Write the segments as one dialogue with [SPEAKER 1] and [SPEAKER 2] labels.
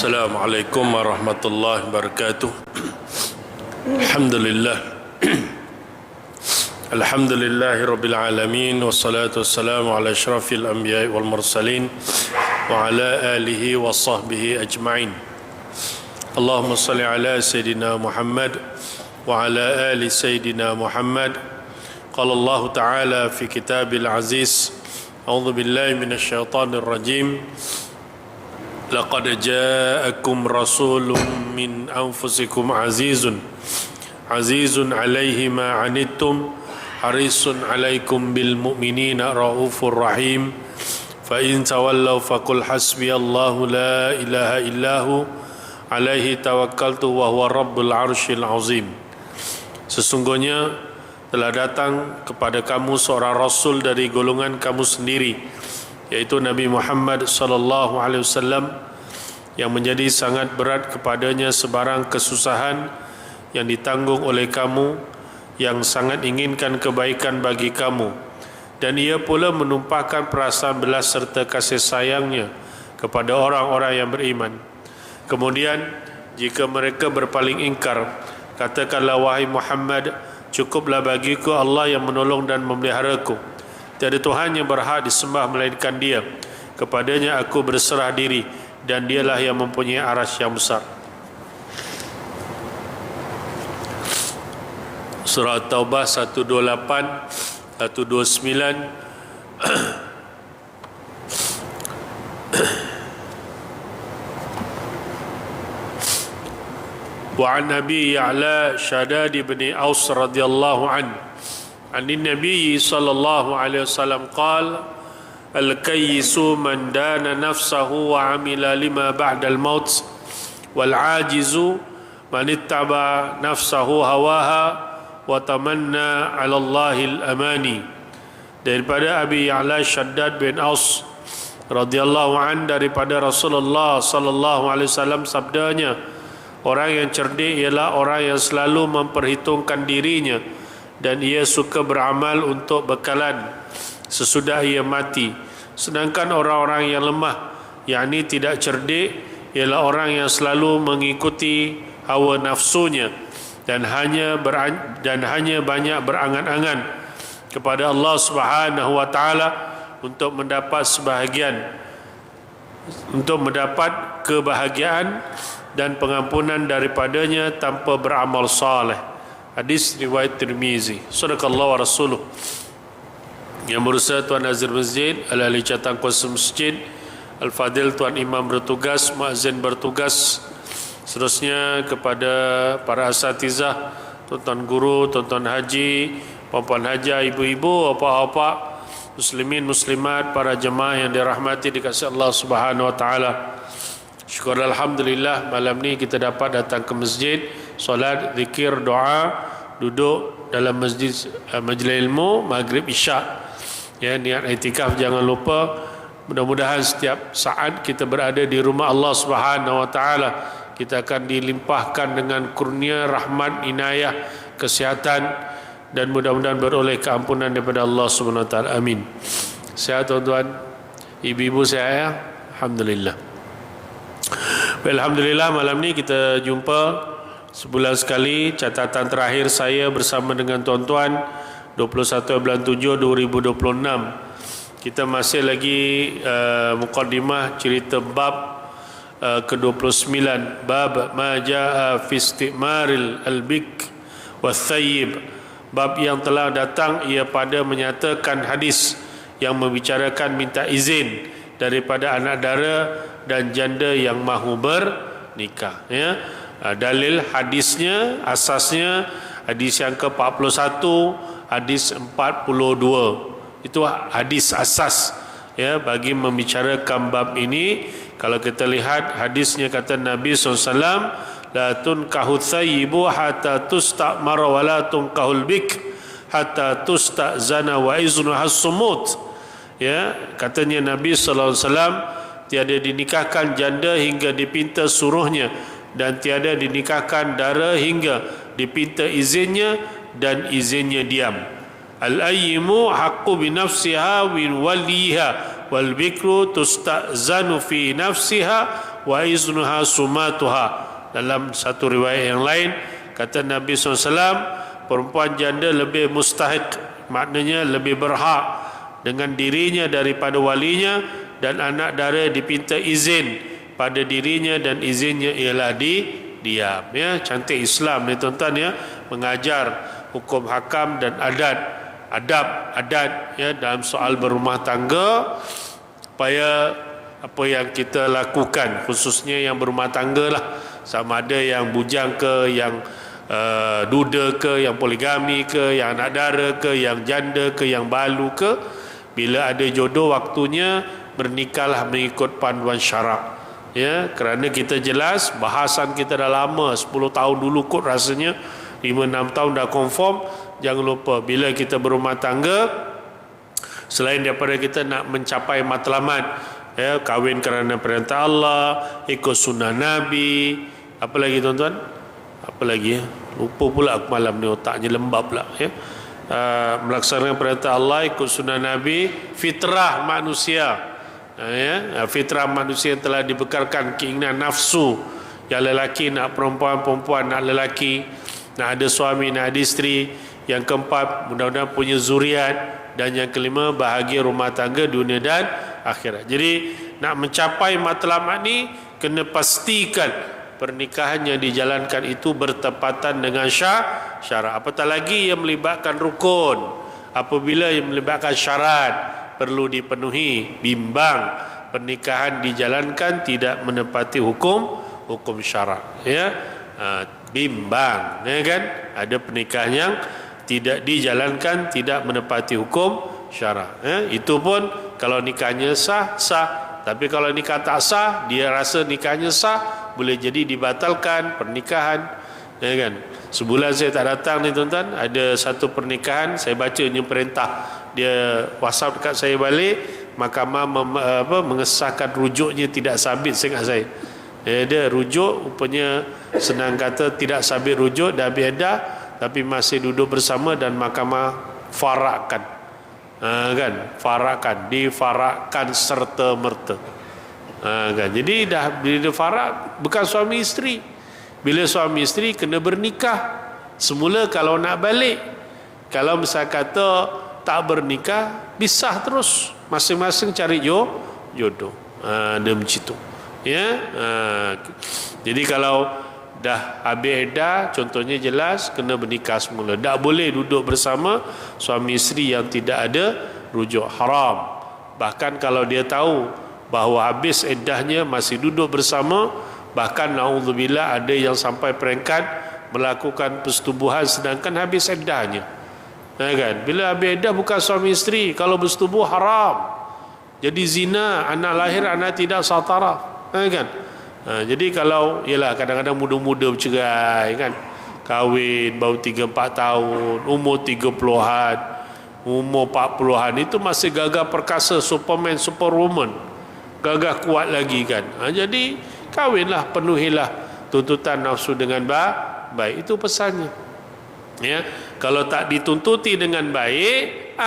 [SPEAKER 1] Assalamualaikum warahmatullahi wabarakatuh. Alhamdulillah. Alhamdulillahi rabbil alamin, wassalatu wassalamu ala asyrafil anbiya'i wal mursalin wa ala alihi wa sahbihi ajma'in. Allahumma salli ala sayyidina Muhammad wa ala ali sayyidina Muhammad. Qala Allah ta'ala fi kitabil aziz, a'udzu billahi minasyaitonir rajim. Laqad ja'akum rasulun min anfusikum azizun alaihi ma anittum harisun alaikum bil mu'minina raufur rahim. Fa in tawallaw faqul hasbiyallahu la ilaha illahu alaihi tawakkaltu wa huwa rabbul arsyil azim. Sesungguhnya telah datang kepada kamu seorang rasul dari golongan kamu sendiri, yaitu Nabi Muhammad sallallahu alaihi wasallam, yang menjadi sangat berat kepadanya sebarang kesusahan yang ditanggung oleh kamu, yang sangat inginkan kebaikan bagi kamu, dan ia pula menumpahkan perasaan belas serta kasih sayangnya kepada orang-orang yang beriman. Kemudian jika mereka berpaling ingkar, katakanlah, wahai Muhammad, cukuplah bagiku Allah yang menolong dan memeliharaku. Tiada Tuhan yang berhak disembah melainkan Dia. Kepadanya aku berserah diri, dan Dialah yang mempunyai arasy yang besar. Surah Taubah 128, 129. Wa an Nabi Ya'la Shaddad bin Aus radhiyallahu anhu عن النبي صلى الله عليه وسلم قال الكيس من دان نفسه وعمل لما بعد الموت والعاجز من اتبع نفسه هواها وتمنى على الله الأماني. Daripada Abi Ya'la Shaddad bin Aus radhiyallahu an, daripada Rasulullah sallallahu alaihi wasallam sabdanya, orang yang cerdik ialah orang yang selalu memperhitungkan dirinya dan ia suka beramal untuk bekalan sesudah ia mati. Sedangkan orang-orang yang lemah, yakni tidak cerdik, ialah orang yang selalu mengikuti hawa nafsunya dan hanya banyak berangan-angan kepada Allah Subhanahu wa taala untuk mendapat kebahagiaan dan pengampunan daripadanya tanpa beramal saleh. Hadis riwayat Tirmizi. Sadaqallahu wa rasuluh. Yang berusaha Tuan Nazir Masjid, Al-Ahli Catang Kuasa Masjid, Al-Fadil Tuan Imam bertugas, Muazzin bertugas, seterusnya kepada para asatizah, tuan-tuan guru, tuan-tuan haji, puan-puan haji, ibu-ibu, bapa-bapa, muslimin, muslimat, para jemaah yang dirahmati dikasihi Allah Subhanahu wa taala. Syukur alhamdulillah, malam ni kita dapat datang ke masjid, solat, zikir, doa, duduk dalam masjid, majlis ilmu, maghrib, isyak. Ya, niat iktikaf jangan lupa. Mudah-mudahan setiap saat kita berada di rumah Allah Subhanahu wa taala, kita akan dilimpahkan dengan kurnia, rahmat, inayah, kesihatan, dan mudah-mudahan beroleh keampunan daripada Allah Subhanahu wa taala. Amin. Sihat tuan-tuan, ibu-ibu sihat ya? Alhamdulillah. Alhamdulillah, malam ni kita jumpa sebulan sekali. Catatan terakhir saya bersama dengan tuan-tuan 21 bulan 7 2026. Kita masih lagi muqaddimah cerita bab ke-29, bab ma jaa fi istimaril albik wathayyib. Bab yang telah datang ia pada menyatakan hadis yang membicarakan minta izin daripada anak dara dan janda yang mahu bernikah, ya. Dalil hadisnya, asasnya hadis yang ke-41, hadis 42. Itu hadis asas, ya, bagi membicarakan bab ini. Kalau kita lihat hadisnya, kata Nabi SAW, la tunkahu thayyibu hatta tustamara wa la tunkahul bik hatta tustazana wa iznu has-sumut. Ya, katanya Nabi sallallahu alaihi wasallam, tiada dinikahkan janda hingga dipinta suruhnya, dan tiada dinikahkan dara hingga dipinta izinnya dan izinnya diam. Al-ayyimu haqqu bi nafsiha min waliha wal bikru tusta'zanu fi nafsiha wa iznuha sumatuha. Dalam satu riwayat yang lain kata Nabi SAW, perempuan janda lebih mustahik, maknanya lebih berhak dengan dirinya daripada walinya, dan anak dara dipinta izin pada dirinya dan izinnya ialah diam. Ya, cantik Islam ni tuan-tuan ya, mengajar hukum hakam dan adat ya dalam soal berumah tangga, supaya apa yang kita lakukan, khususnya yang berumah tangga lah, sama ada yang bujang ke, yang duda ke, yang poligami ke, yang anak dara ke, yang janda ke, yang balu ke, bila ada jodoh waktunya bernikahlah mengikut panduan syarak. Ya, kerana kita jelas bahasan kita dah lama, 10 tahun dulu kot rasanya, 5-6 tahun dah confirm. Jangan lupa bila kita berumah tangga, selain daripada kita nak mencapai matlamat, ya, kahwin kerana perintah Allah, ikut sunnah Nabi, apa lagi tuan-tuan? Apa lagi ya? Lupa pula aku malam ni, otaknya lembab pula ya. Melaksanakan perintah Allah, ikut sunnah Nabi, fitrah manusia. Ya, fitrah manusia yang telah dibekalkan keinginan nafsu, yang lelaki nak perempuan, perempuan nak lelaki, nak ada suami, nak ada isteri. Yang keempat, mudah-mudahan punya zuriat. Dan yang kelima, bahagia rumah tangga dunia dan akhirat. Jadi nak mencapai matlamat ni, kena pastikan pernikahan yang dijalankan itu bertepatan dengan syarat. Apatah lagi yang melibatkan rukun. Apabila yang melibatkan syarat perlu dipenuhi, bimbang pernikahan dijalankan tidak menepati hukum syarak. Ya, bimbang, ya kan? Ada pernikahan yang tidak dijalankan, tidak menepati hukum syarak. Ya, itu pun kalau nikahnya sah. Tapi kalau nikah tak sah, dia rasa nikahnya sah, boleh jadi dibatalkan pernikahan. Ya kan? Sebulan saya tak datang ni tuan-tuan, ada satu pernikahan, saya bacanya perintah, dia WhatsApp dekat saya balik, mahkamah mengesahkan rujuknya tidak sabit seingat saya. Dia rujuk, rupanya senang kata tidak sabit rujuk, dah habis edah, tapi masih duduk bersama dan mahkamah farakkan. Kan? Farakkan, difarakkan serta merta. Kan? Jadi dah bila farak, bukan suami isteri. Bila suami isteri kena bernikah. Semula kalau nak balik, kalau misal kata tak bernikah, pisah terus, masing-masing cari jodoh. Dia macam tu. Ya. Jadi kalau dah habis edah, contohnya jelas, kena bernikah semula. Tak boleh duduk bersama suami isteri yang tidak ada rujuk, haram. Bahkan kalau dia tahu bahawa habis eddahnya masih duduk bersama, bahkan na'udzubillah ada yang sampai peringkat melakukan persetubuhan sedangkan habis eddahnya. Kan? Bila habis eddah bukan suami isteri, kalau bersetubuh haram. Jadi zina, anak lahir anak tidak satarah. Kan? Jadi kalau ialah kadang-kadang muda-muda bercerai kan, kahwin baru 3-4 tahun, umur 30-an, umur 40-an, itu masih gagah perkasa, Superman, Superwoman, gagah kuat lagi kan. Jadi kahwinlah, penuhilah tuntutan nafsu dengan baik. Itu pesannya. Ya, kalau tak dituntuti dengan baik,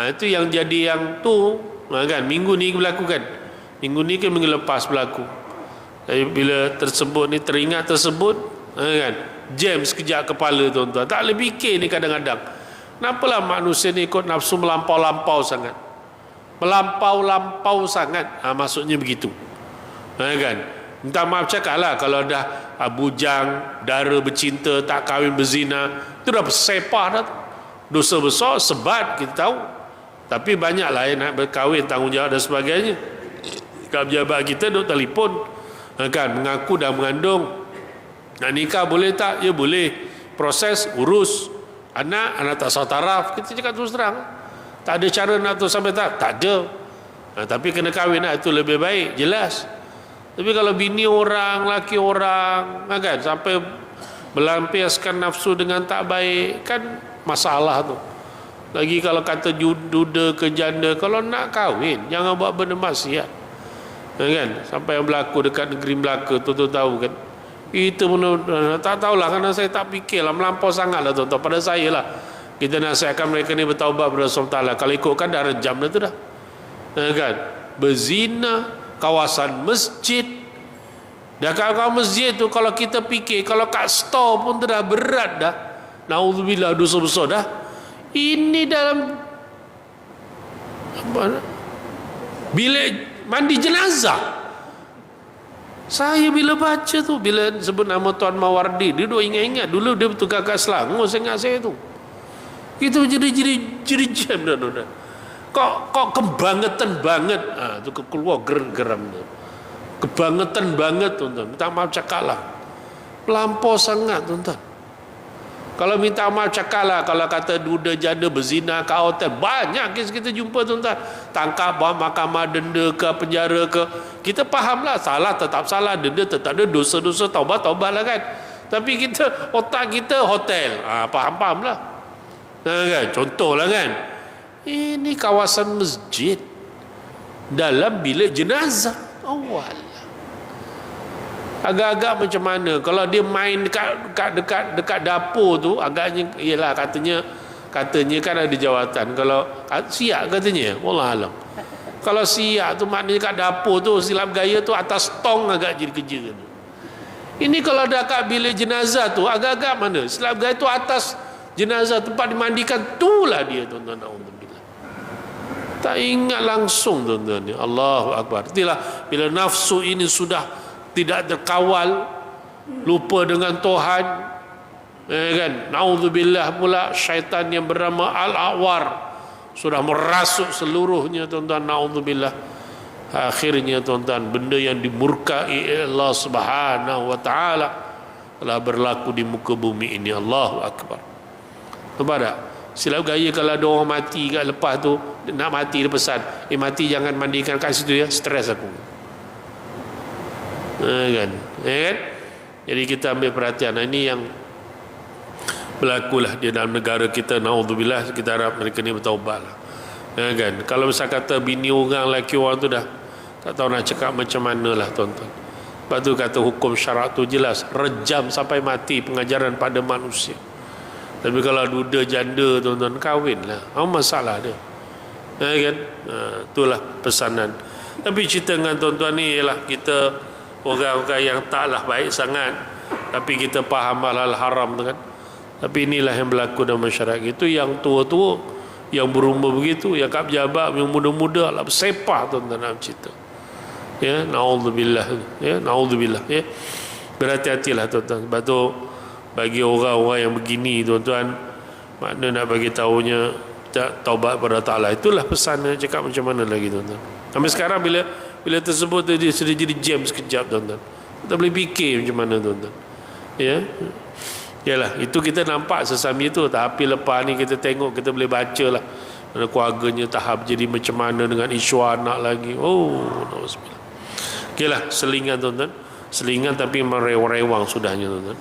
[SPEAKER 1] itu yang jadi yang tu kan. Minggu ni berlaku kan. Minggu ni ke minggu lepas berlaku. Bila tersebut ni teringat tersebut, kan, jam sekejap kepala tuan-tuan. Tak boleh fikir ni kadang-kadang. Kenapalah manusia ni ikut nafsu melampau-lampau sangat. Melampau-lampau sangat. Maksudnya begitu. Kan? Minta maaf cakap lah kalau dah bujang, dara bercinta, tak kahwin berzina, itu dah sepah dah. Dosa besar, sebat kita tahu. Tapi banyaklah yang nak berkahwin, tanggungjawab dan sebagainya. Kalau pejabat kita duk telefon, kan, mengaku dah mengandung. Nak nikah boleh tak? Ya boleh. Proses, urus. Anak tak sah taraf. Kita cakap terus terang. Tak ada cara nak tu sampai tak? Tak ada. Tapi kena kahwin lah, itu lebih baik, jelas. Tapi kalau bini orang, laki orang, kan, sampai melampiaskan nafsu dengan tak baik, kan masalah tu. Lagi kalau kata duda ke janda, kalau nak kahwin jangan buat benda maksiat. Kan? Sampai yang berlaku dekat negeri Melaka tu tahu kan. Itu pun tak tahulah, kerana saya tak fikirlah, melampau sangatlah tuan-tuan. Pada saya lah, kita nasihatkan mereka ni bertaubat kepada Allah SWT. Kalau ikutkan dah rejam dah tu dah. Kan? Berzina, kawasan masjid. Dan kalau masjid tu, kalau kita fikir, kalau kat store pun dah berat dah. Naudzubillah, dosa besar dah. Ini dalam bilik mandi jenazah. Saya bila baca tu, bila sebut nama Tuan Mawardi, dia duk ingat-ingat dulu dia bertukar kat Selangor, saya ingat saya tu. Kita jadi jam dah. Kok kebangetan banget. Tu keluar geram tu. Kebangetan banget tuan-tuan. Minta maaf cakap lah. Melampau sangat tuan-tuan. Kalau minta maaf cakap lah, kalau kata duda janda berzina kat hotel, banyak kes kita jumpa tuan-tuan. Tangkap, bawa mahkamah, denda ke, penjara ke. Kita faham lah, salah tetap salah, denda tetap ada, dosa-dosa taubat lah kan. Tapi kita, otak kita hotel. Faham lah. Kan? Contoh lah kan. Ini kawasan masjid dalam bilik jenazah. Awal. Agak-agak macam mana kalau dia main dekat dapur tu, agaknya ialah katanya kan ada jawatan. Kalau siap katanya, wallah alam. Kalau siap tu maknanya kat dapur tu, silap gaya tu atas tong agak jadi kerja. Ini kalau dekat bilik jenazah tu, agak-agak mana? Silap gaya tu atas jenazah tempat dimandikan, itulah dia tuan-tuan. Alhamdulillah. Tak ingat langsung tuan-tuan. Allahu Akbar. Itulah bila nafsu ini sudah tidak terkawal, lupa dengan Tuhan, kan? Naudzubillah pula syaitan yang bernama Al-Awar sudah merasuk seluruhnya tuan-tuan. Naudzubillah. Akhirnya tuan-tuan, benda yang dimurkai Allah Subhanahu wa taala telah berlaku di muka bumi ini. Allahu Akbar. Nampak tak? Silap gaya kalau ada orang mati kat lepas tu, nak mati dia pesan, mati jangan mandikan kat situ ya, stres aku. Kan? Jadi kita ambil perhatian. Ini yang berlakulah di dalam negara kita. Naudzubillah, kita harap mereka ni bertaubat lah. Kan? Kalau misal kata bini orang, laki orang tu dah tak tahu nak cakap macam mana lah tuan-tuan. Sebab tu kata hukum syarak tu jelas, rejam sampai mati pengajaran pada manusia. Tapi kalau duda janda tuan-tuan, kahwin lah, apa masalah dia. Kan? Itulah pesanan. Tapi cerita dengan tuan-tuan ni ialah kita orang-orang yang taklah baik sangat, tapi kita faham hal-hal haram tu kan. Tapi inilah yang berlaku dalam masyarakat itu. Yang tua-tua, yang berumur begitu, yang kat pejabat, yang muda-muda lah bersepah tuan-tuan dalam cerita. Ya, naudzubillah. Ya, naudzubillah. Ya, berhati-hatilah tuan-tuan. Sebab tu bagi orang-orang yang begini tuan-tuan, makna nak bagi tahunya taubat pada Ta'ala. Itulah pesannya, cakap macam mana lagi tuan-tuan. Sampai sekarang bila tersebut dia sudah jadi jam sekejap tuan-tuan. Kita boleh fikir macam mana tuan-tuan. Ya. Yalah, itu kita nampak sesama itu, tapi lepas ni kita tengok, kita boleh baca lah mana keluarganya tahap jadi macam mana dengan isu anak lagi. Oh, nauzubillah. Okeylah, selingan tuan-tuan. Selingan tapi merewang-rewang sudahnya tuan-tuan.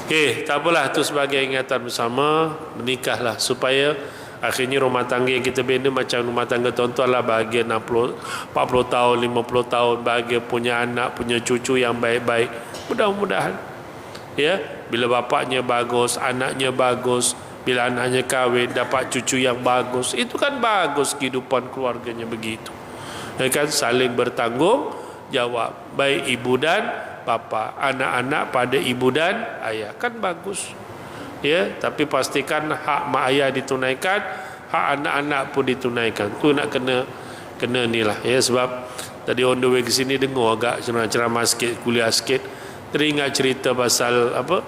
[SPEAKER 1] Okey, tak apalah, itu sebagai ingatan bersama. Menikahlah supaya akhirnya rumah tangga yang kita bina macam rumah tangga tuan-tuan lah, bahagia 60, 40 tahun, 50 tahun, bahagia punya anak, punya cucu yang baik-baik. Mudah-mudahan. Ya, bila bapaknya bagus, anaknya bagus, bila anaknya kahwin, dapat cucu yang bagus, itu kan bagus kehidupan keluarganya begitu. Ya kan, saling bertanggung jawab, baik ibu dan bapa, anak-anak pada ibu dan ayah, kan bagus. Ya, tapi pastikan hak mak ayah ditunaikan, hak anak-anak pun ditunaikan. Tu nak kena ni lah. Ya, sebab tadi on the way ke sini dengar agak ceramah sikit, kuliah sikit, teringat cerita pasal apa,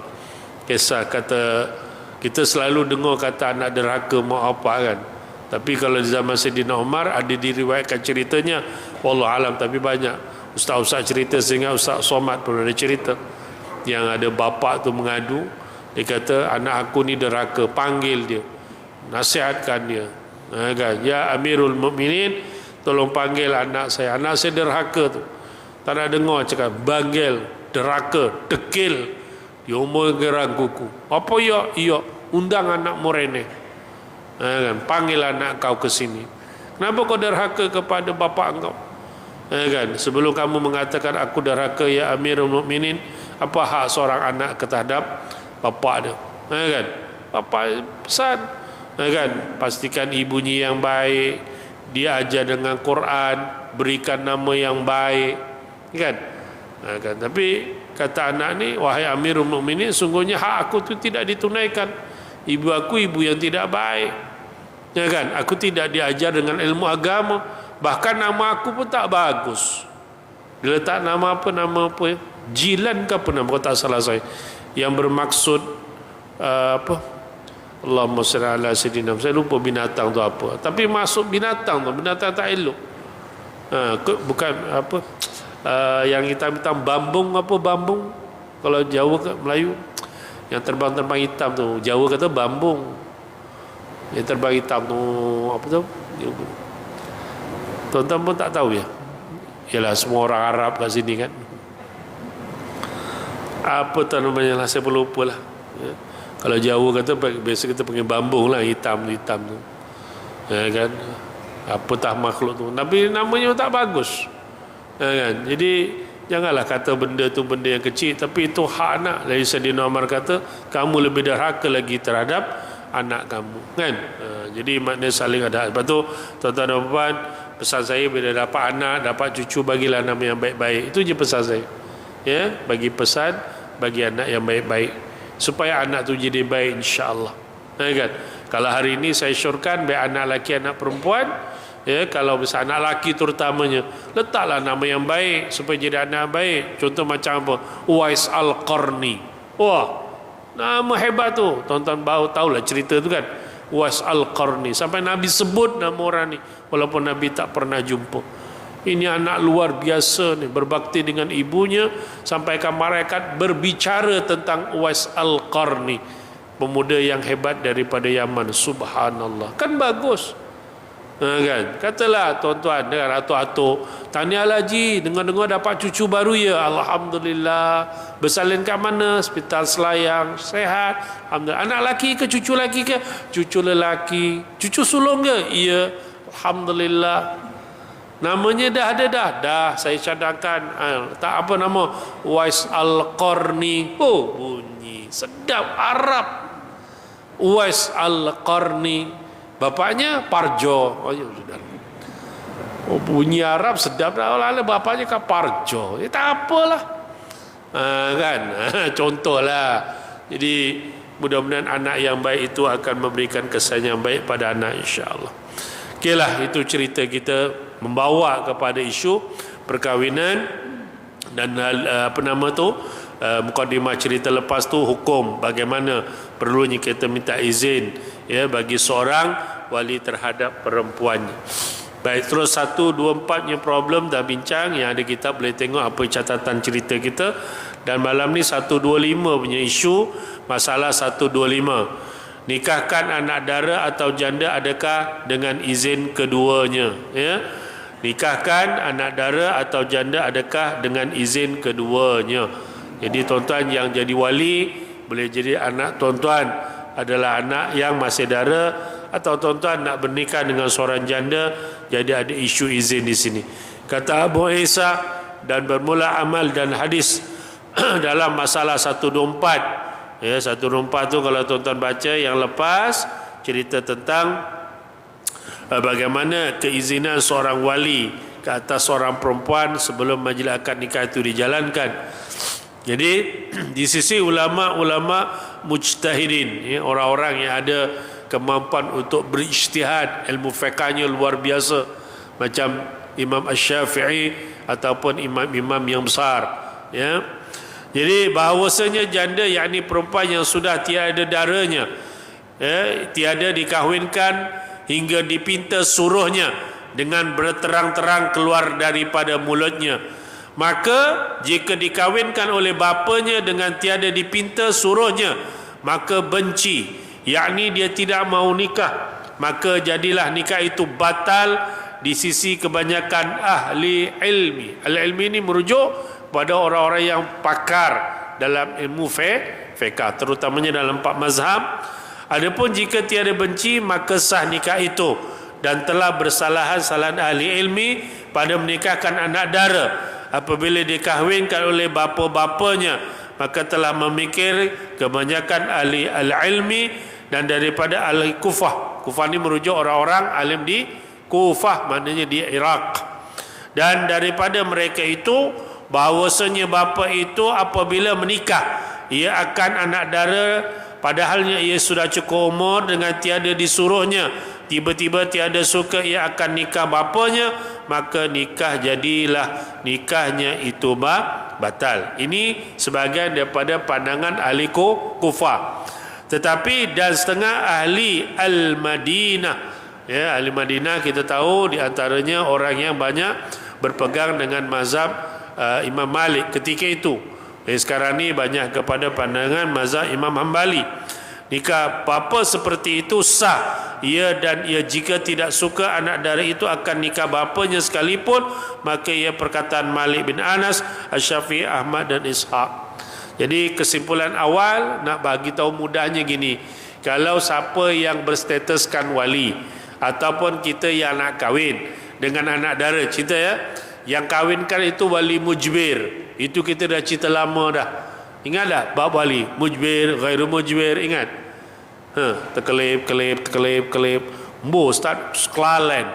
[SPEAKER 1] kisah kata kita selalu dengar kata anak derhaka mak apa kan. Tapi kalau di zaman Saidina Umar ada diriwayatkan ceritanya, wallahu alam, tapi banyak ustaz-ustaz cerita, sehingga Ustaz Somad pun ada cerita yang ada bapa tu mengadu. Dia kata anak aku ni derhaka, panggil dia, nasihatkan dia, kan, ya Amirul Mukminin, tolong panggil anak saya derhaka tu. Tak nak dengar cakap, panggil derhaka, dekil di umur gerang kuku. Apa ya? Iya, undang anak morene, kan, panggil anak kau ke sini. Kenapa kau derhaka kepada bapa engkau? Kan, sebelum kamu mengatakan aku derhaka ya Amirul Mukminin, apa hak seorang anak terhadap bapa dia? Kan, bapa pesan, kan, pastikan ibunya yang baik, dia ajar dengan Quran, berikan nama yang baik, kan? Kan? Tapi kata anak ni, wahai Amirul Mukminin, sungguhnya hak aku tu tidak ditunaikan. Ibu aku ibu yang tidak baik, ya kan? Aku tidak diajar dengan ilmu agama, bahkan nama aku pun tak bagus. Dia letak nama apa, Jilan ke apa nama, kalau tak salah saya, yang bermaksud apa, Allahumma salli ala sayyidina, saya lupa binatang tu apa, tapi masuk binatang tak elok. Bukan apa, yang hitam-hitam, bambung, kalau Jawa ke Melayu, yang terbang hitam tu, Jawa kata bambung, yang terbang hitam tu apa tu, tuan-tuan pun tak tahu ya. Yalah, semua orang Arab kat sini kan, apa tu namanya lah, saya pun lupa lah ya. Kalau Jawa kata, biasa kita panggil bambung lah, hitam tu, ya kan, apatah makhluk tu, tapi namanya tak bagus, ya kan. Jadi janganlah kata benda tu benda yang kecil, tapi itu hak anak. Dari Sayyidina Umar kata, kamu lebih derhaka lagi terhadap anak kamu, kan. Jadi maknanya saling ada. Lepas tu tuan-tuan dan puan, pesan saya bila dapat anak, dapat cucu, bagilah nama yang baik-baik. Itu je pesan saya, ya, bagi pesan bagi anak yang baik-baik, supaya anak tu jadi baik, insya-Allah, ya kan. Kalau hari ini saya syorkan baik anak lelaki anak perempuan, ya, kalau besar anak lelaki terutamanya, letaklah nama yang baik supaya jadi anak baik. Contoh macam apa, Uwais Al-Qarni. Wah, nama hebat tu, tuan-tuan tahulah cerita tu kan, Uwais Al-Qarni, sampai Nabi sebut nama orang ni walaupun Nabi tak pernah jumpa. Ini anak luar biasa ni, berbakti dengan ibunya, sampaikan malaikat berbicara tentang Uwais Al-Qarni, pemuda yang hebat daripada Yaman. Subhanallah, kan bagus, kan. Katalah tuan-tuan dengan atuk-atuk, tahniahlah Ji, dengar-dengar dapat cucu baru ya, alhamdulillah. Bersalin kat mana? Hospital Selayang, sehat, alhamdulillah. Anak lelaki ke cucu lelaki ke? Cucu lelaki. Cucu sulung ke? Iya, alhamdulillah. Namanya dah ada dah saya cadangkan. Tak apa nama, Uwais Al-Qarni. Oh, bunyi sedap, Arab. Uwais Al-Qarni, bapaknya Parjo. Oh, ya sudah. Oh, bunyi Arab sedap dah. Bapaknya kan Parjo. Tak apalah, kan. Contohlah. Jadi mudah-mudahan anak yang baik itu akan memberikan kesan yang baik pada anak, insya-Allah. Okeylah, itu cerita kita membawa kepada isu perkahwinan dan apa nama tu, mukadimah cerita lepas tu, hukum bagaimana perlunya kita minta izin, ya, bagi seorang wali terhadap perempuannya. Baik, terus 1, 2, 4 nya problem dah bincang. Yang ada kita boleh tengok apa catatan cerita kita. Dan malam ni 125 punya isu, masalah 125. Nikahkan anak dara atau janda adakah dengan izin keduanya, ya? Nikahkan anak dara atau janda adakah dengan izin keduanya. Jadi tuan-tuan yang jadi wali, boleh jadi anak tuan-tuan adalah anak yang masih dara, atau tuan-tuan nak bernikah dengan seorang janda, jadi ada isu izin di sini. Kata Abu Isa, dan bermula amal dan hadis dalam masalah 124. Ya, 124 tu kalau tuan-tuan baca yang lepas, cerita tentang bagaimana keizinan seorang wali ke atas seorang perempuan sebelum majlis akad nikah itu dijalankan. Jadi di sisi ulama-ulama mujtahidin, ya, orang-orang yang ada kemampuan untuk berijtihad, ilmu fiqhnya luar biasa, macam Imam Asy-Syafi'i ataupun imam-imam yang besar, ya. Jadi bahawasanya janda, yakni perempuan yang sudah tiada daranya, ya, tiada dikahwinkan hingga dipinta suruhnya dengan berterang-terang keluar daripada mulutnya, maka jika dikahwinkan oleh bapanya dengan tiada dipinta suruhnya, maka benci, yakni dia tidak mau nikah, maka jadilah nikah itu batal di sisi kebanyakan ahli ilmi. Ahli ilmi ini merujuk pada orang-orang yang pakar dalam ilmu fiqh, terutamanya dalam 4 mazhab. Adapun jika tiada benci, maka sah nikah itu, dan telah bersalahan salahan ahli ilmi pada menikahkan anak dara apabila dikahwinkan oleh bapa-bapanya, maka telah memikir kebanyakan ahli ilmi dan daripada ahli Kufah. Kufah ni merujuk orang-orang alim di Kufah, maknanya di Iraq. Dan daripada mereka itu bahawasanya bapa itu apabila menikah ia akan anak dara, padahalnya ia sudah cukup umur dengan tiada disuruhnya, tiba-tiba tiada suka ia akan nikah bapanya, maka nikah jadilah nikahnya itu batal. Ini sebahagian daripada pandangan ahli Kufah. Tetapi dan setengah ahli Al-Madinah, ya, ahli Madinah kita tahu di antaranya orang yang banyak berpegang dengan mazhab Imam Malik ketika itu. Sekarang ni banyak kepada pandangan mazhab Imam Hambali. Nikah bapa seperti itu sah. Ia dan ia jika tidak suka anak dara itu akan nikah bapanya sekalipun, maka ia perkataan Malik bin Anas, Asy-Syafi'i, Ahmad dan Ishaq. Jadi kesimpulan awal nak bagi tahu mudahnya gini, kalau siapa yang berstatuskan wali ataupun kita yang nak kahwin dengan anak dara, cerita ya, yang kahwinkan itu wali mujbir, itu kita dah cerita lama dah. Ingat tak bab wali mujbir, ghairu mujbir, ingat? Terkelip Ustaz sekelalen.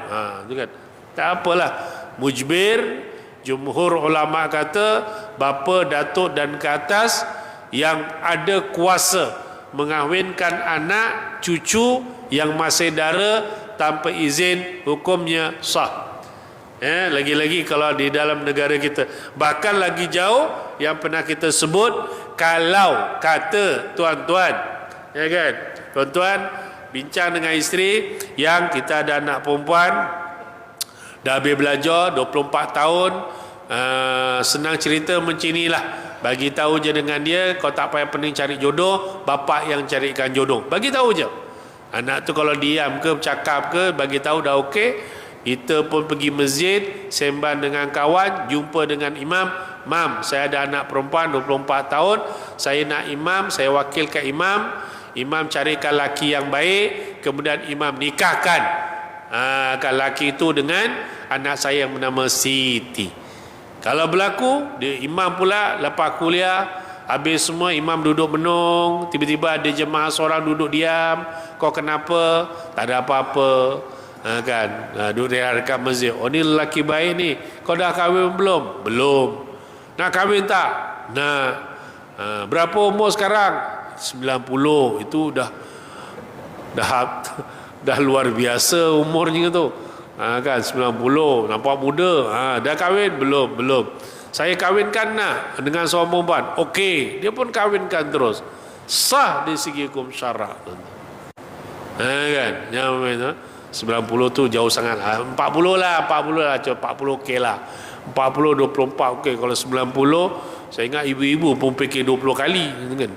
[SPEAKER 1] Tu kan. Tak apalah. Mujbir, jumhur ulama kata bapa, datuk dan ke atas yang ada kuasa mengahwinkan anak cucu yang masih dara tanpa izin, hukumnya sah. Lagi-lagi kalau di dalam negara kita, bahkan lagi jauh yang pernah kita sebut, kalau kata tuan-tuan, ya kan, tuan-tuan bincang dengan isteri yang kita ada anak perempuan dah habis belajar 24 tahun, senang cerita macam inilah, bagi tahu je dengan dia, kau tak payah pening cari jodoh, bapak yang carikan jodoh, bagi tahu je. Anak tu kalau diam ke bercakap ke, bagi tahu dah okey. Kita pun pergi masjid, sembang dengan kawan, jumpa dengan imam. Mam, saya ada anak perempuan 24 tahun, saya nak imam, saya wakilkan imam. Imam carikan laki yang baik, kemudian imam nikahkan kan laki itu dengan anak saya yang bernama Siti. Kalau berlaku, dia imam pula lepas kuliah, habis semua imam duduk menung, tiba-tiba ada jemaah seorang duduk diam. Kau kenapa? Tak ada apa-apa. Kan, duduk di dekat masjid. Oh, ni lelaki baik ni. Kau dah kahwin belum? Belum. Nak kahwin tak? Nak. Berapa umur sekarang? 90. Itu dah luar biasa umurnya tu. Kan 90, nampak muda. Dah kahwin belum? Belum. Saya kahwinkan nak dengan seorang perempuan. Okey, dia pun kahwinkan terus. Sah di segi hukum syarak. Kan? Jangan 90 tu jauh sangat. 40 lah, 40 okey lah. 40, 24 okey. Kalau 90, saya ingat ibu-ibu pun fikir 20 kali kan.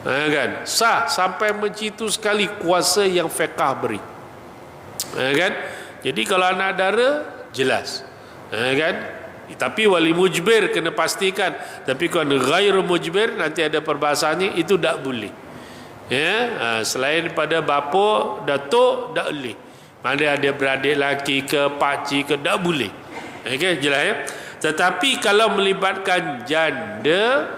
[SPEAKER 1] Kan? Sah sampai mencitu sekali kuasa yang fiqh beri. Kan? Jadi kalau anak dara jelas. Kan? Tapi wali mujbir kena pastikan. Tapi kalau ghairu mujbir, nanti ada perbahasannya, itu tak boleh. Selain daripada bapa, datuk, tak boleh. Mana ada beradik laki ke, pakcik ke, tak boleh. Okay, jelas ya. Tetapi kalau melibatkan janda,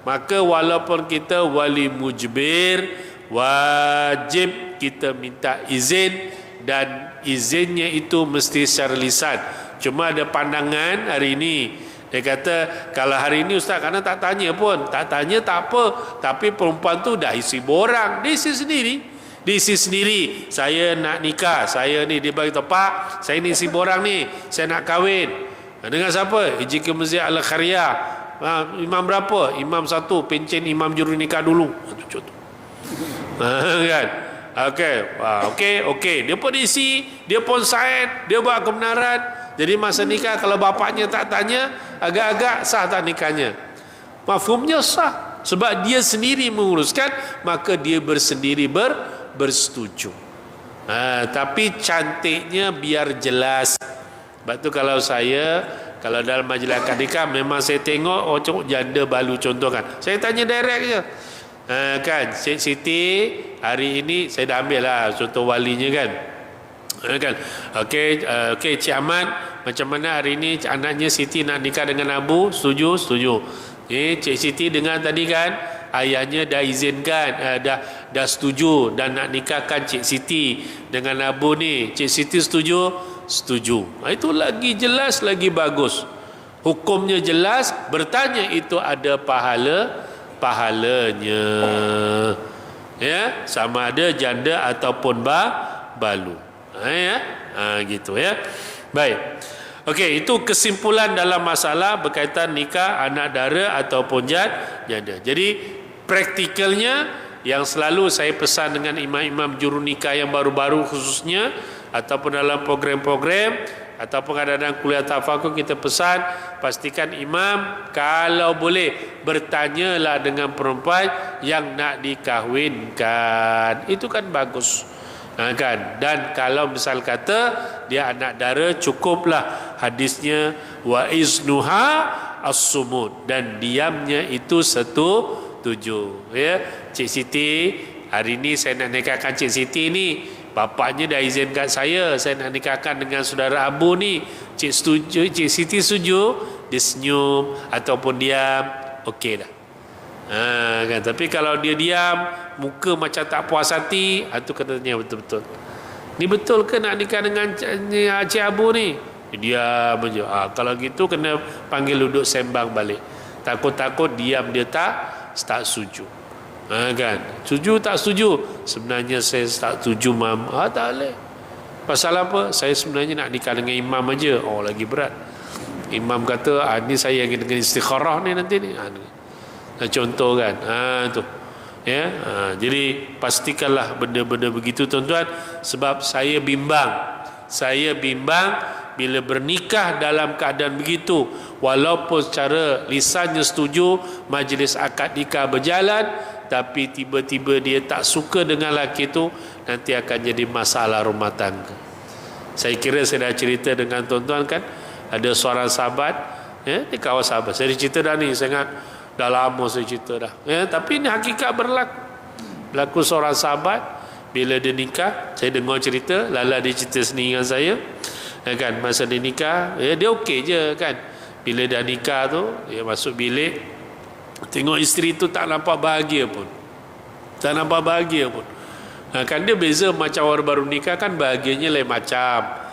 [SPEAKER 1] maka walaupun kita wali mujbir, wajib kita minta izin, dan izinnya itu mesti secara lisan. Cuma ada pandangan hari ini, dia kata kalau hari ini ustaz, kerana tak tanya pun, tak tanya tak apa, tapi perempuan tu dah isi borang, dia isi sendiri, saya nak nikah, saya ni, dia bagi tahu, pak, saya ni isi borang ni, saya nak kahwin dengan siapa? Iji ke Masjid Al-Khairiyah. Imam berapa? Imam satu, pencen imam juru nikah dulu. Kan? Okey. Dia pun isi, dia pun sign, dia buat kebenaran. Jadi masa nikah kalau bapaknya tak tanya, agak-agak sah tak nikahnya? Mafhumnya sah. Sebab dia sendiri menguruskan, maka dia bersendiri bersetuju. Tapi cantiknya biar jelas. Sebab tu kalau dalam majlis akad nikah, memang saya tengok, cukup janda balu contohkan. Saya tanya direct je. Kan, Cik Siti, hari ini saya dah ambil lah contoh walinya kan. Kan, okey, Cik Ahmad, macam mana hari ini anaknya Siti nak nikah dengan Abu? Setuju. Cik Siti dengar tadi kan, ayahnya dah izinkan, dah setuju dan nak nikahkan Cik Siti dengan Abu ni. Cik Siti setuju? Setuju. Itu lagi jelas, lagi bagus. Hukumnya jelas, bertanya itu ada pahalanya. Ya, sama ada janda ataupun balu. Gitu ya. Baik. Okey, itu kesimpulan dalam masalah berkaitan nikah anak dara ataupun janda. Jadi praktikalnya yang selalu saya pesan dengan imam-imam juru nikah yang baru-baru khususnya, ataupun dalam program-program ataupun kadang-kadang kuliah tafakur, kita pesan pastikan imam kalau boleh bertanyalah dengan perempuan yang nak dikahwinkan. Itu kan bagus. Kan? Dan kalau misal kata dia anak dara, cukuplah hadisnya wa iznuha as-sumud, dan diamnya itu setuju. Ya, Cik Siti, hari ni saya nak nikahkan Cik Siti ni, bapaknya dah izinkan saya nak nikahkan dengan saudara Abu ni. Cik Siti setuju, dia senyum ataupun diam, okey dah. Kan? Tapi kalau dia diam, muka macam tak puas hati, itu kena tanya betul-betul. Ni betul ke nak nikah dengan Cik Abu ni? Dia diam je. Kalau gitu kena panggil duduk sembang balik. Takut-takut diam dia tak setuju. Kan? Setuju tak setuju? Sebenarnya saya tak setuju, mam. Tak boleh. Pasal apa? Saya sebenarnya nak nikah dengan imam aja. Lagi berat. Imam kata, ni saya ingin dengan istikharah ni nanti ni. Contoh kan. Tu. Ya. Jadi pastikanlah benda-benda begitu tuan-tuan, sebab saya bimbang bila bernikah dalam keadaan begitu, walaupun secara lisannya setuju, majlis akad nikah berjalan, tapi tiba-tiba dia tak suka dengan lelaki itu, nanti akan jadi masalah rumah tangga. Saya kira saya dah cerita dengan tuan-tuan kan, ada seorang sahabat, dia kawan sahabat, saya cerita dah ni, saya ingat dah lama saya cerita dah. Tapi ini hakikat berlaku seorang sahabat, bila dia nikah, saya dengar cerita, lala dia cerita sendiri dengan saya. Kan, masa dia nikah, dia okey je kan. Bila dah nikah tu, dia masuk bilik, tengok isteri tu tak nampak bahagia pun. Kan dia beza macam orang baru nikah kan, bahagianya lain macam.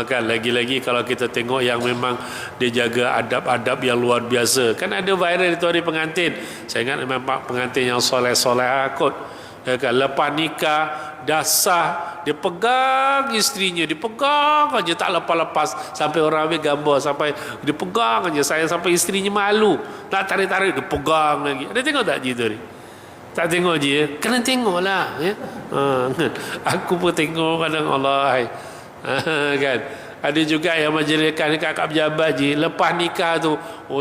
[SPEAKER 1] Kan lagi-lagi kalau kita tengok yang memang dia jaga adab-adab yang luar biasa. Kan ada viral itu hari pengantin. Saya ingat memang pengantin yang soleh-soleh kot. Kan lepas nikah dah sah, dia pegang isterinya, dia pegang aja tak lepas-lepas, sampai orang ambil gambar, sampai dia pegang aja, saya sampai isterinya malu nak tarik-tarik, dia pegang lagi. Ada tengok tak cerita ni? Tak tengok je, kena tengok lah ya? Aku pun tengok kadang, Allah kan. Ada juga yang majlis kakak pejabat je, lepas nikah tu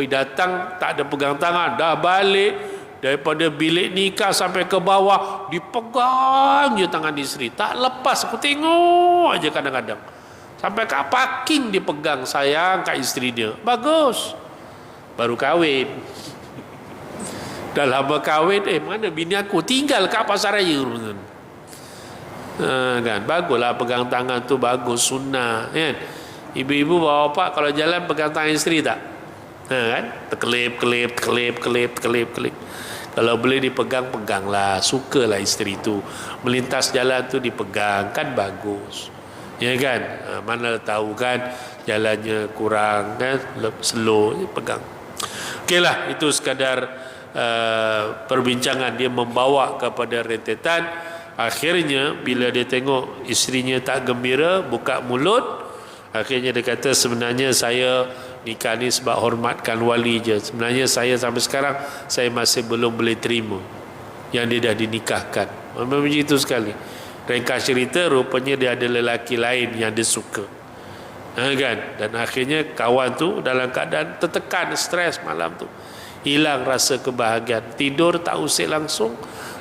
[SPEAKER 1] datang tak ada pegang tangan, dah balik daripada bilik nikah sampai ke bawah, dipegang je tangan isteri, tak lepas. Aku tengok aja kadang-kadang, sampai kat parking dipegang, sayang kat isteri dia. Bagus, baru kahwin. Dah lama kahwin, mana bini aku, tinggal kat pasar raya kan. Baguslah pegang tangan tu, bagus, sunnah kan. Ibu-ibu bapak kalau jalan pegang tangan isteri tak? Kan, kelip. Kalau boleh dipegang, peganglah. Sukalah isteri tu melintas jalan tu dipegang, kan bagus. Ya kan? Mana tahu kan jalannya kurang kan, slow, pegang. Okeylah, itu sekadar perbincangan. Dia membawa kepada rentetan. Akhirnya bila dia tengok isterinya tak gembira, buka mulut, akhirnya dia kata, sebenarnya saya nikah ni sebab hormatkan wali je. Sebenarnya saya sampai sekarang saya masih belum boleh terima yang dia dah dinikahkan. Memang begitu sekali. Ringkas cerita, rupanya dia ada lelaki lain yang dia suka. Kan? Dan akhirnya kawan tu dalam keadaan tertekan, stres malam tu. Hilang rasa kebahagiaan. Tidur tak usik langsung.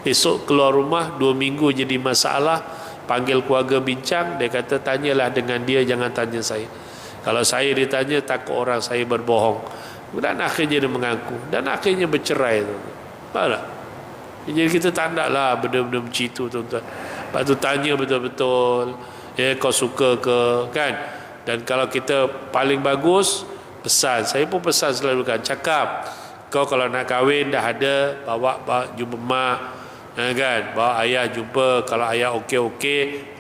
[SPEAKER 1] Esok keluar rumah, 2 minggu jadi masalah. Panggil keluarga bincang, dia kata tanyalah dengan dia, jangan tanya saya. Kalau saya ditanya, takut orang saya berbohong. Dan akhirnya dia mengaku, dan akhirnya bercerai. Faham tak? Jadi kita tak nak lah benda-benda macam itu, tuan-tuan. Lepas tu tanya betul-betul, kau suka ke, kan? Dan kalau kita paling bagus, pesan. Saya pun pesan selalu kan, cakap, Kau kalau nak kahwin dah ada, bawa jumpa mak, kan, bawa ayah jumpa. Kalau ayah okey,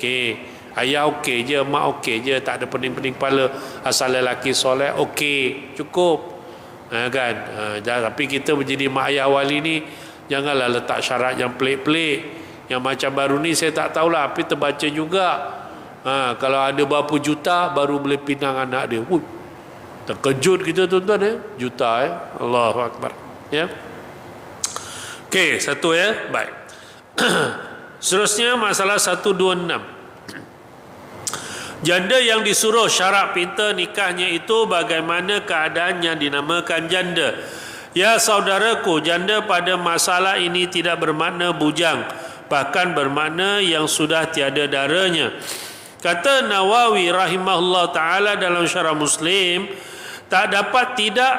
[SPEAKER 1] ayah okey je, mak okey je, tak ada pening-pening kepala, asal lelaki soleh okey, cukup, kan. Tapi kita menjadi mak ayah wali ni janganlah letak syarat yang pelik-pelik. Yang macam baru ni saya tak tahulah, tapi terbaca juga. Kalau ada berapa juta baru boleh pinang anak dia. Terkejut kita tuan-tuan, juta, Allahu Akbar, ya. Okey, satu, ya. Baik. Seterusnya masalah 126. Janda yang disuruh syarat pinta nikahnya itu bagaimana keadaannya dinamakan janda? Ya saudaraku, janda pada masalah ini tidak bermakna bujang, bahkan bermakna yang sudah tiada darahnya. Kata Nawawi rahimahullah ta'ala dalam syarah Muslim, tak dapat tidak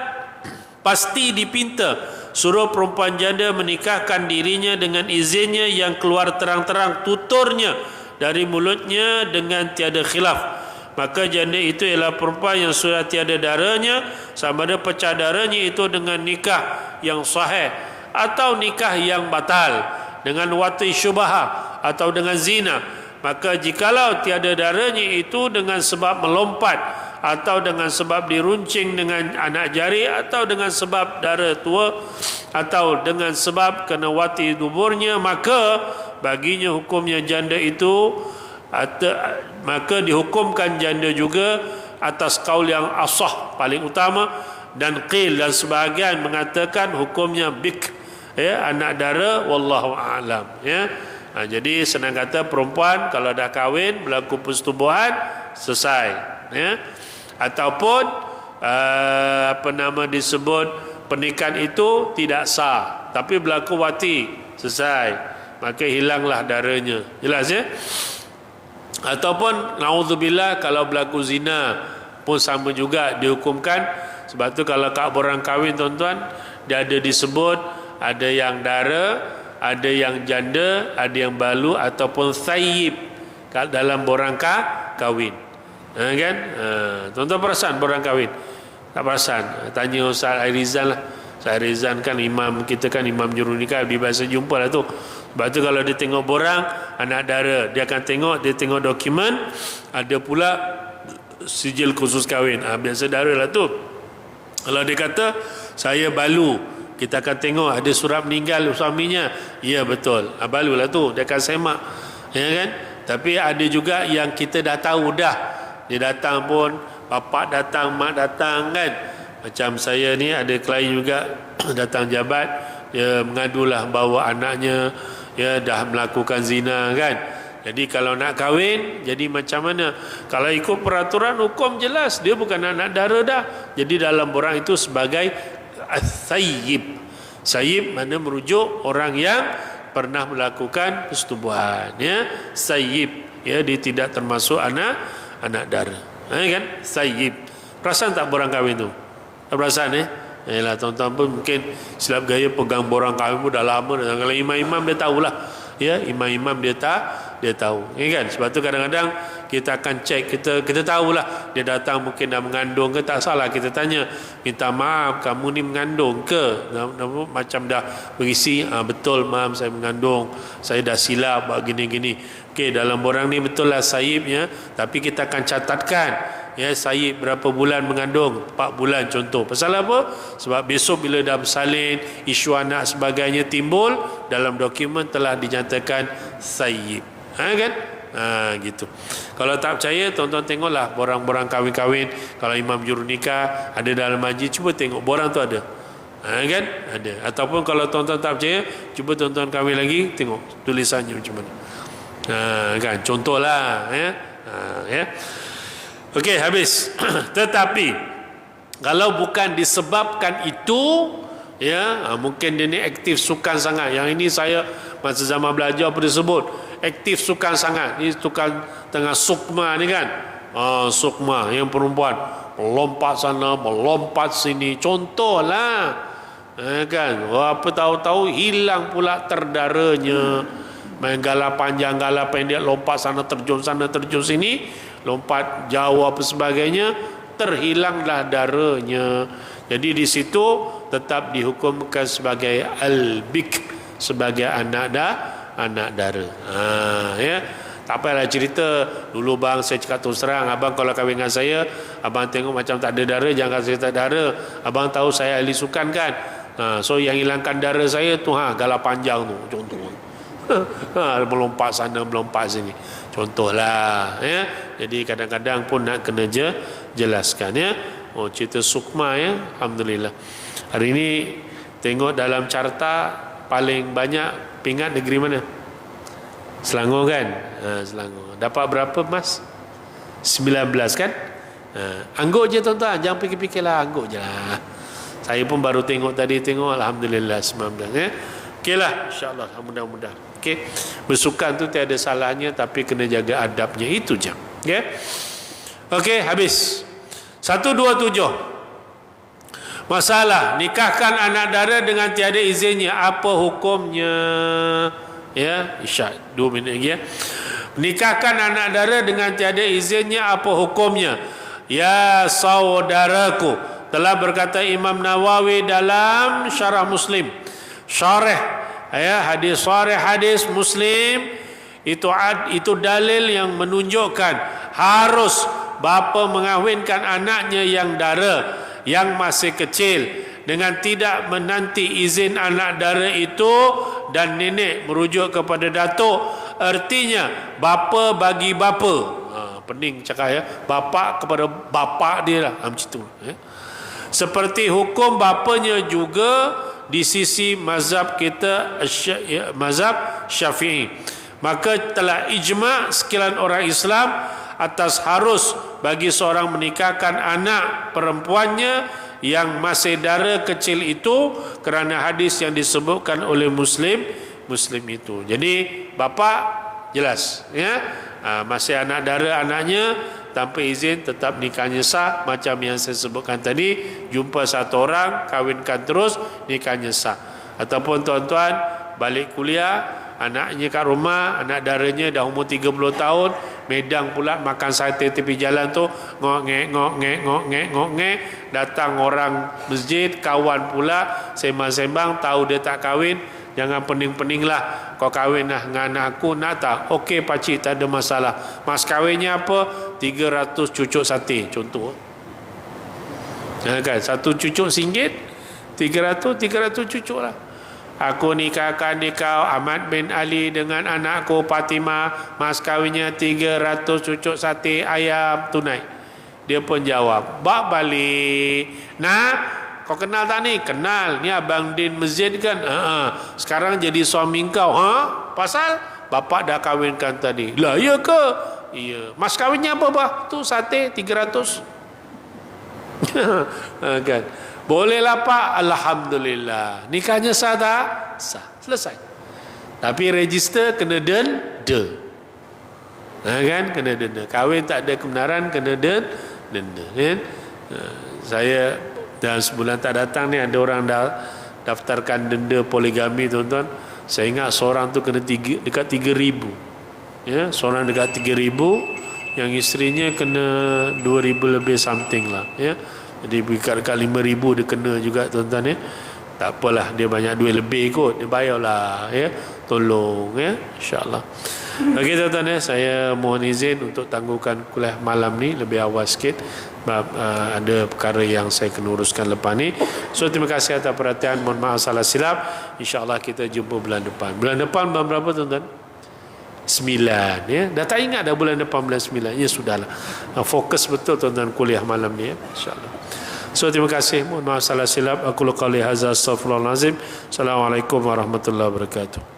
[SPEAKER 1] pasti dipinta suruh perempuan janda menikahkan dirinya dengan izinnya yang keluar terang-terang tuturnya dari mulutnya dengan tiada khilaf. Maka janda itu ialah perempuan yang sudah tiada darahnya, sama ada pecah darahnya itu dengan nikah yang sahih atau nikah yang batal, dengan wati syubhah atau dengan zina. Maka jikalau tiada darahnya itu dengan sebab melompat, atau dengan sebab diruncing dengan anak jari, atau dengan sebab darah tua, atau dengan sebab kena wati duburnya, maka baginya hukumnya janda itu, maka dihukumkan janda juga atas kaul yang asah paling utama, dan qil dan sebahagian mengatakan hukumnya bik, ya, anak dara, wallahu a'lam, ya. Jadi senang kata perempuan kalau dah kahwin berlaku persetubuhan, selesai, ya. Ataupun disebut pernikahan itu tidak sah tapi berlaku wati, selesai, maka hilanglah darahnya, jelas, ya. Ataupun naudzubillah kalau berlaku zina pun sama juga dihukumkan. Sebab tu kalau kat borang kahwin tuan-tuan, dia ada disebut ada yang dara, ada yang janda, ada yang balu ataupun thayyib dalam borang kahwin. Kan? Tuan-tuan perasan borang kahwin? Tak perasan? Tanya Ustaz Airizan lah. Ustaz Airizan kan imam kita, kan imam jurunikah, dia biasa jumpa lah tu. Sebab tu kalau dia tengok borang anak dara, dia akan tengok dokumen, ada pula sijil khusus kahwin. Biasa dara lah tu. Kalau dia kata saya balu, kita akan tengok ada surat meninggal suaminya. Ya betul, balu lah tu, dia akan semak, ya kan. Tapi ada juga yang kita dah tahu dah, dia datang pun, bapak datang, mak datang, kan. Macam saya ni ada klien juga datang jabat, dia mengadulah bahawa anaknya dah melakukan zina, kan. Jadi kalau nak kahwin, jadi macam mana? Kalau ikut peraturan hukum jelas dia bukan anak dara dah. Jadi dalam borang itu sebagai as-sayyib. Sayyib mana merujuk orang yang pernah melakukan persetubuhan, ya. Sayyib, ya, dia tidak termasuk anak dara, kan. Sayyib. Perasan tak borang kahwin tu? Tak perasan, Yalah, tuan-tuan pun mungkin silap gaya pegang borang kahwin pun dah lama dah. Kalau imam-imam dia tahulah, ya, imam-imam dia tahu, ya kan. Sebab tu kadang-kadang kita akan cek, kita tahulah dia datang mungkin dah mengandung ke, tak salah kita tanya, minta maaf kamu ni mengandung ke, macam dah berisi, betul mam saya mengandung, saya dah silap buat gini-gini. Okey, dalam borang ni betul lah sayyibnya, tapi kita akan catatkan, ya, sayyib berapa bulan mengandung, 4 bulan contoh. Pasal apa? Sebab besok bila dah bersalin, isu anak sebagainya timbul, dalam dokumen telah dinyatakan sayyib, kan. Gitu. Kalau tak percaya, tuan-tuan tengoklah borang-borang kahwin-kahwin. Kalau imam jurunikah ada dalam majlis, cuba tengok borang tu ada, kan, ada. Ataupun kalau tuan-tuan tak percaya, cuba tuan-tuan kahwin lagi, tengok tulisannya macam mana, kan, contohlah, ya. Okey, habis. Tetapi kalau bukan disebabkan itu, ya, mungkin dia ni aktif sukan sangat. Yang ini saya masa zaman belajar apa disebut, aktif sukan sangat. Ini sukan tengah sukma ni, kan. Sukma yang perempuan melompat sana, melompat sini, contohlah, kan. Apa tahu-tahu hilang pula terdaranya. Main gala panjang, gala pendek, lompat sana terjun sini, lompat jauh apa sebagainya, terhilanglah darahnya. Jadi di situ tetap dihukumkan sebagai al-bikr, sebagai anak dara. Ya. Tak payahlah cerita dulu bang, saya cakap terus terang, abang kalau kahwin dengan saya, abang tengok macam tak ada dara, jangan saya tak dara. Abang tahu saya ahli sukan kan. So yang hilangkan dara saya tu gala panjang tu contoh. Melompat sana melompat sini. Contohlah ya. Jadi kadang-kadang pun nak kena jelaskan ya. Oh, cerita sukma ya. Alhamdulillah. Hari ini tengok dalam carta paling banyak pingat negeri mana? Selangor kan? Selangor. Dapat berapa mas? 19 kan? Angguk je tuan-tuan, jangan fikir-fikirlah, angguk je lah. Saya pun baru tengok tadi, alhamdulillah 19 ya. Okeylah, insya-Allah mudah-mudahan. Okey. Bersukan tu tiada salahnya, tapi kena jaga adabnya, itu je. Okey. Okey, habis. 127. Masalah nikahkan anak dara dengan tiada izinnya, apa hukumnya? Ya, isyak 2 minit lagi ya. Nikahkan anak dara dengan tiada izinnya, apa hukumnya? Ya saudaraku, telah berkata Imam Nawawi dalam Syarah Muslim, syarah ya hadis Muslim, itu dalil yang menunjukkan harus bapa mengahwinkan anaknya yang dara, yang masih kecil, dengan tidak menanti izin anak dara itu, dan nenek merujuk kepada datuk. Artinya bapa bagi bapa. Pening cakap ya, bapa kepada bapa dia lah, macam tu ya. Seperti hukum bapanya juga di sisi mazhab kita, mazhab Syafi'i. Maka telah ijma' sekian orang Islam atas harus bagi seorang menikahkan anak perempuannya yang masih dara kecil itu, kerana hadis yang disebutkan oleh Muslim itu. Jadi bapa jelas ya, masih anak dara anaknya tanpa izin tetap nikahnya sah, macam yang saya sebutkan tadi. Jumpa satu orang, kahwinkan terus, nikahnya sah. Ataupun tuan-tuan balik kuliah, anaknya kat rumah, anak daranya dah umur 30 tahun, medang pula makan sate tepi jalan tu, ngok-ngek, datang orang masjid, kawan pula, sembang-sembang, tahu dia tak kahwin, jangan pening-pening lah, kau kahwin lah dengan anak aku, nak tak? Okey pakcik, tak ada masalah. Mas kahwinnya apa? 300 cucuk sate, contoh. Kan, satu cucuk RM1, 300 cucuk lah. Aku nikahkan kau Ahmad bin Ali dengan anakku Fatimah, mas kahwinnya 300 cucuk sate ayam tunai. Dia pun jawab, bak balik. Nah, kau kenal tak ni? Kenal. Ni Abang Din Masjid kan? Sekarang jadi suami kau. Pasal bapak dah kahwinkan tadi. Lah ya ke? Iya. Mas kahwinnya apa bah? Tu sate 300. Kan? Bolehlah pak, alhamdulillah. Nikahnya sah tak? Sah. Selesai. Tapi register kena denda. Kan? Kena denda. Kahwin tak ada kebenaran, kena denda. Kan? Saya dalam sebulan tak datang ni ada orang daftarkan denda poligami tuan-tuan. Saya ingat seorang tu kena dekat 3,000. Ya, seorang dekat 3,000, yang isterinya kena 2,000 lebih something lah. Ya. Jadi dekat 5,000 dia kena juga tuan-tuan ya. Tak apalah, dia banyak duit lebih kot, dia bayarlah ya. Tolong ya, insya-Allah. Okey tuan-tuan ya, saya mohon izin untuk tangguhkan kuliah malam ni lebih awal sikit. Ada perkara yang saya kena uruskan lepas ni. So terima kasih atas perhatian, mohon maaf salah silap. Insya-Allah kita jumpa bulan depan. Bulan depan bulan berapa tuan-tuan? 9 ya. Dah tak ingat dah bulan depan bulan 9. Ya sudahlah. Fokus betul tuan-tuan kuliah malam ni ya, insya-Allah. So terima kasih, mohon maaf salah silap. Aku qouli hadza, astaghfirullahalazim. Assalamualaikum warahmatullahi wabarakatuh.